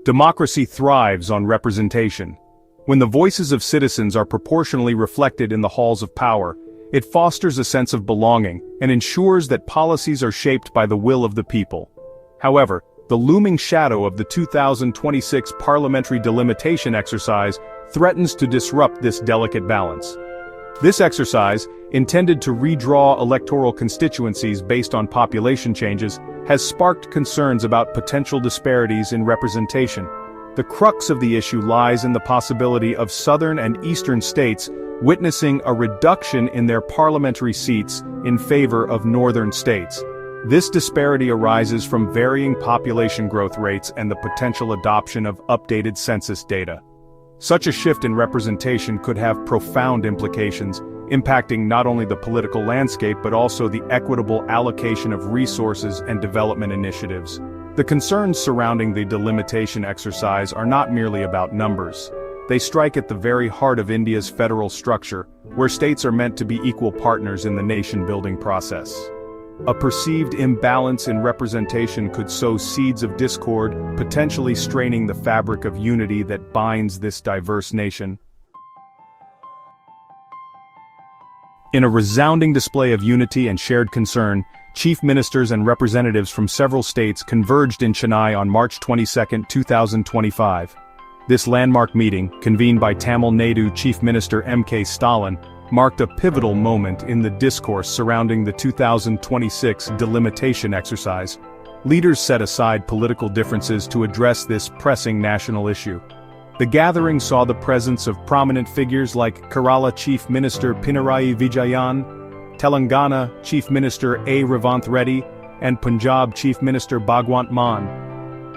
Democracy thrives on representation. When the voices of citizens are proportionally reflected in the halls of power, it fosters a sense of belonging and ensures that policies are shaped by the will of the people. However, the looming shadow of the 2026 parliamentary delimitation exercise threatens to disrupt this delicate balance. This exercise, intended to redraw electoral constituencies based on population changes, has sparked concerns about potential disparities in representation. The crux of the issue lies in the possibility of southern and eastern states witnessing a reduction in their parliamentary seats in favor of northern states. This disparity arises from varying population growth rates and the potential adoption of updated census data. Such a shift in representation could have profound implications, impacting not only the political landscape but also the equitable allocation of resources and development initiatives. The concerns surrounding the delimitation exercise are not merely about numbers. They strike at the very heart of India's federal structure, where states are meant to be equal partners in the nation-building process. A perceived imbalance in representation could sow seeds of discord, potentially straining the fabric of unity that binds this diverse nation. In a resounding display of unity and shared concern, chief ministers and representatives from several states converged in Chennai on March 22, 2025. This landmark meeting, convened by Tamil Nadu Chief Minister Stalin, marked a pivotal moment in the discourse surrounding the 2026 delimitation exercise. Leaders set aside political differences to address this pressing national issue. The gathering saw the presence of prominent figures like Kerala Chief Minister Pinarayi Vijayan, Telangana Chief Minister A. Revanth Reddy, and Punjab Chief Minister Bhagwant Mann.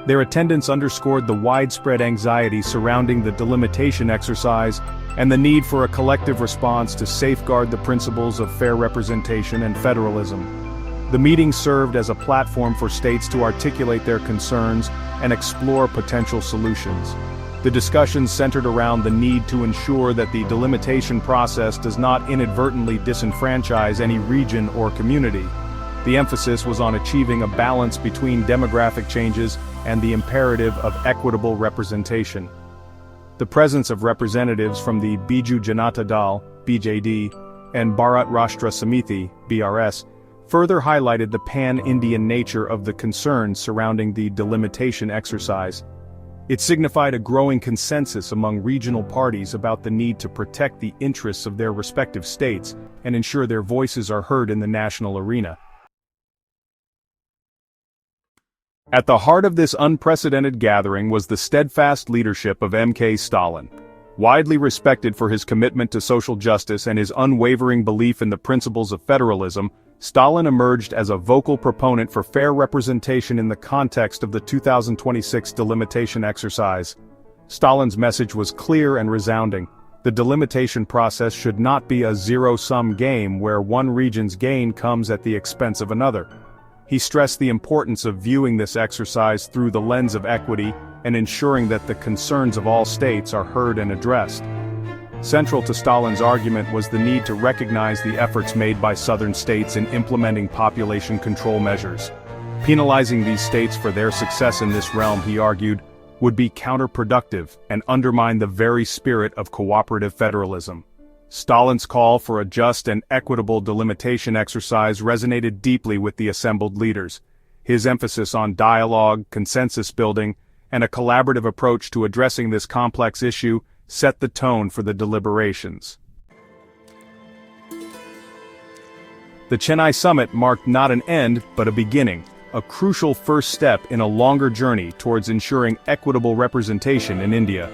Their attendance underscored the widespread anxiety surrounding the delimitation exercise and the need for a collective response to safeguard the principles of fair representation and federalism. The meeting served as a platform for states to articulate their concerns and explore potential solutions. The discussions centered around the need to ensure that the delimitation process does not inadvertently disenfranchise any region or community. The emphasis was on achieving a balance between demographic changes and the imperative of equitable representation. The presence of representatives from the Biju Janata Dal (BJD) and Bharat Rashtra Samiti (BRS) further highlighted the pan-Indian nature of the concerns surrounding the delimitation exercise. It signified a growing consensus among regional parties about the need to protect the interests of their respective states and ensure their voices are heard in the national arena. At the heart of this unprecedented gathering was the steadfast leadership of Stalin. Widely respected for his commitment to social justice and his unwavering belief in the principles of federalism, Stalin emerged as a vocal proponent for fair representation in the context of the 2026 delimitation exercise. Stalin's message was clear and resounding. The delimitation process should not be a zero-sum game where one region's gain comes at the expense of another. He stressed the importance of viewing this exercise through the lens of equity and ensuring that the concerns of all states are heard and addressed. Central to Stalin's argument was the need to recognize the efforts made by southern states in implementing population control measures. Penalizing these states for their success in this realm, he argued, would be counterproductive and undermine the very spirit of cooperative federalism. Stalin's call for a just and equitable delimitation exercise resonated deeply with the assembled leaders. His emphasis on dialogue, consensus building, and a collaborative approach to addressing this complex issue set the tone for the deliberations. The Chennai summit marked not an end, but a beginning, a crucial first step in a longer journey towards ensuring equitable representation in India.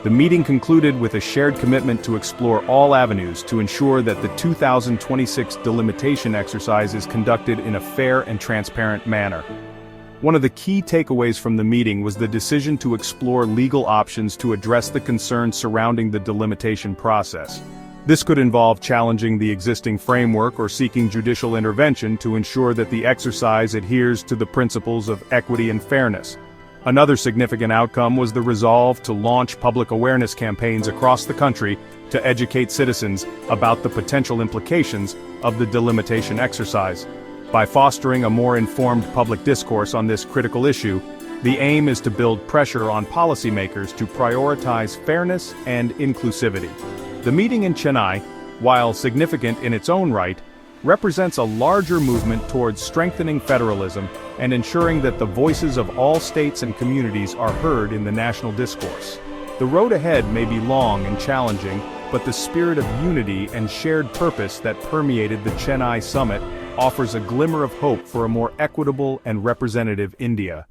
The meeting concluded with a shared commitment to explore all avenues to ensure that the 2026 delimitation exercise is conducted in a fair and transparent manner. One of the key takeaways from the meeting was the decision to explore legal options to address the concerns surrounding the delimitation process. This could involve challenging the existing framework or seeking judicial intervention to ensure that the exercise adheres to the principles of equity and fairness. Another significant outcome was the resolve to launch public awareness campaigns across the country to educate citizens about the potential implications of the delimitation exercise. By fostering a more informed public discourse on this critical issue, the aim is to build pressure on policymakers to prioritize fairness and inclusivity. The meeting in Chennai, while significant in its own right, represents a larger movement towards strengthening federalism and ensuring that the voices of all states and communities are heard in the national discourse. The road ahead may be long and challenging, but the spirit of unity and shared purpose that permeated the Chennai summit offers a glimmer of hope for a more equitable and representative India.